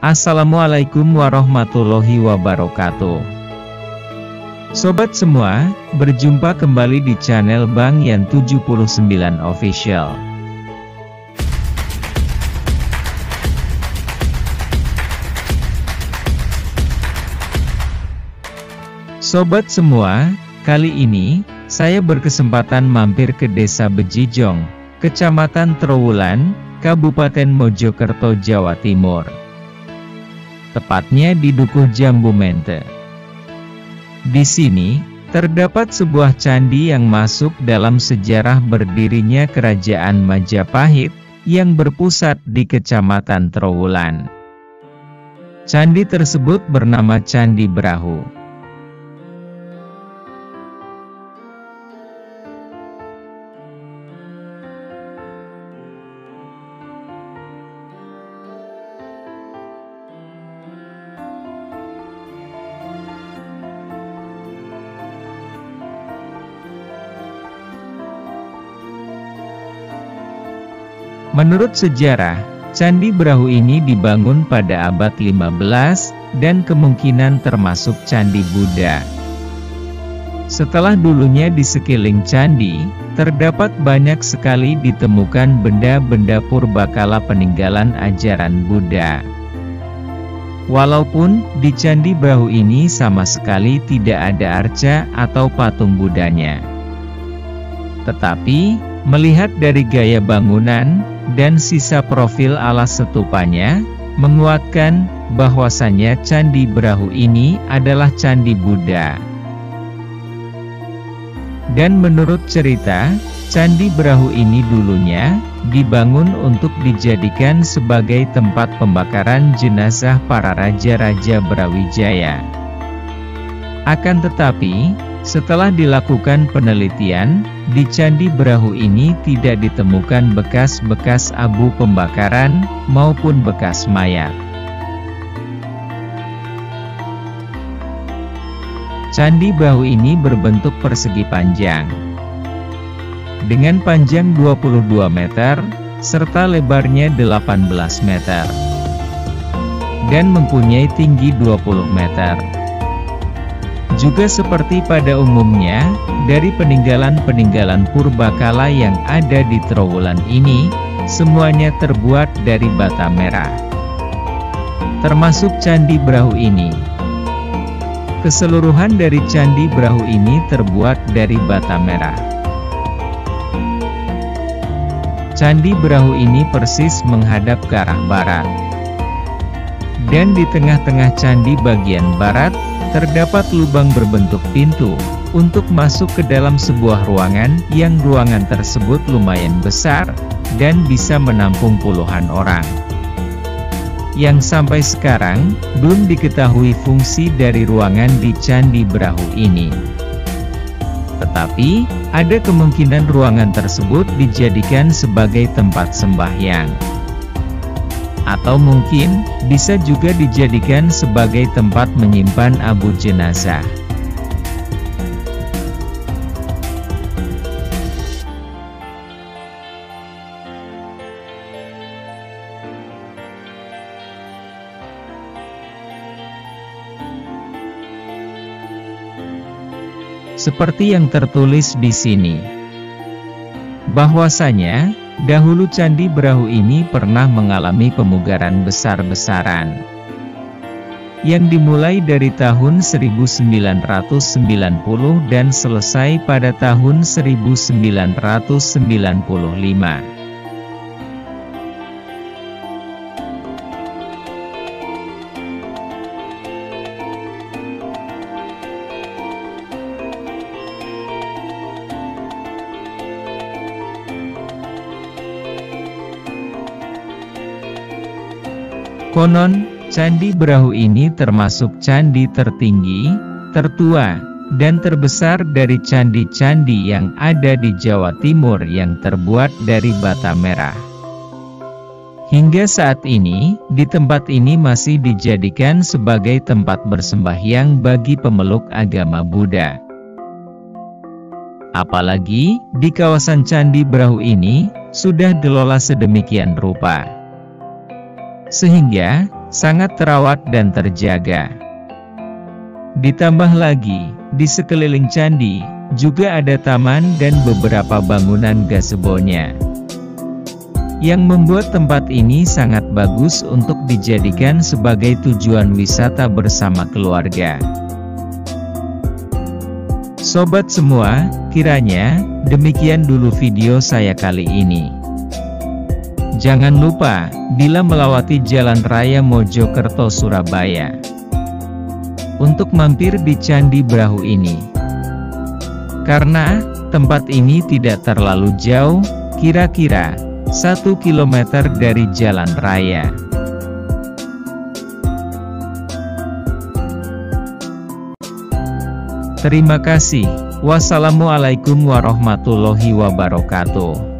Assalamualaikum warahmatullahi wabarakatuh. Sobat semua, berjumpa kembali di channel Bang Yan 79 Official. Sobat semua, kali ini saya berkesempatan mampir ke Desa Bejijong, Kecamatan Trowulan, Kabupaten Mojokerto, Jawa Timur. Tepatnya di Dukuh Jambu Mente. Di sini terdapat sebuah candi yang masuk dalam sejarah berdirinya Kerajaan Majapahit yang berpusat di Kecamatan Trowulan. Candi tersebut bernama Candi Brahu. Menurut sejarah, Candi Brahu ini dibangun pada abad 15 dan kemungkinan termasuk Candi Buddha. Setelah dulunya di sekeliling candi, terdapat banyak sekali ditemukan benda-benda purbakala peninggalan ajaran Buddha. Walaupun di Candi Brahu ini sama sekali tidak ada arca atau patung Buddhanya. Tetapi, melihat dari gaya bangunan dan sisa profil alas setupanya, menguatkan bahwasannya Candi Brahu ini adalah Candi Buddha. Dan menurut cerita, Candi Brahu ini dulunya dibangun untuk dijadikan sebagai tempat pembakaran jenazah para raja-raja Brawijaya. Akan tetapi, setelah dilakukan penelitian, di Candi Brahu ini tidak ditemukan bekas-bekas abu pembakaran, maupun bekas mayat. Candi Brahu ini berbentuk persegi panjang, dengan panjang 22 meter, serta lebarnya 18 meter, dan mempunyai tinggi 20 meter. Juga seperti pada umumnya, dari peninggalan-peninggalan purbakala yang ada di Trowulan ini, semuanya terbuat dari bata merah. Termasuk Candi Brahu ini. Keseluruhan dari Candi Brahu ini terbuat dari bata merah. Candi Brahu ini persis menghadap ke arah barat. Dan di tengah-tengah candi bagian barat, terdapat lubang berbentuk pintu, untuk masuk ke dalam sebuah ruangan, yang ruangan tersebut lumayan besar, dan bisa menampung puluhan orang. Yang sampai sekarang, belum diketahui fungsi dari ruangan di Candi Brahu ini. Tetapi, ada kemungkinan ruangan tersebut dijadikan sebagai tempat sembahyang. Atau mungkin, bisa juga dijadikan sebagai tempat menyimpan abu jenazah. Seperti yang tertulis di sini, bahwasanya dahulu Candi Brahu ini pernah mengalami pemugaran besar-besaran, yang dimulai dari tahun 1990 dan selesai pada tahun 1995. Konon, Candi Brahu ini termasuk candi tertinggi, tertua, dan terbesar dari candi-candi yang ada di Jawa Timur yang terbuat dari bata merah. Hingga saat ini, di tempat ini masih dijadikan sebagai tempat bersembahyang bagi pemeluk agama Buddha. Apalagi, di kawasan Candi Brahu ini, sudah dikelola sedemikian rupa. Sehingga, sangat terawat dan terjaga. Ditambah lagi, di sekeliling candi, juga ada taman dan beberapa bangunan gazebo-nya, yang membuat tempat ini sangat bagus untuk dijadikan sebagai tujuan wisata bersama keluarga. Sobat semua, kiranya demikian dulu video saya kali ini. Jangan lupa, bila melewati Jalan Raya Mojokerto Surabaya, untuk mampir di Candi Brahu ini, karena tempat ini tidak terlalu jauh, kira-kira 1 kilometer dari jalan raya. Terima kasih. Wassalamualaikum warahmatullahi wabarakatuh.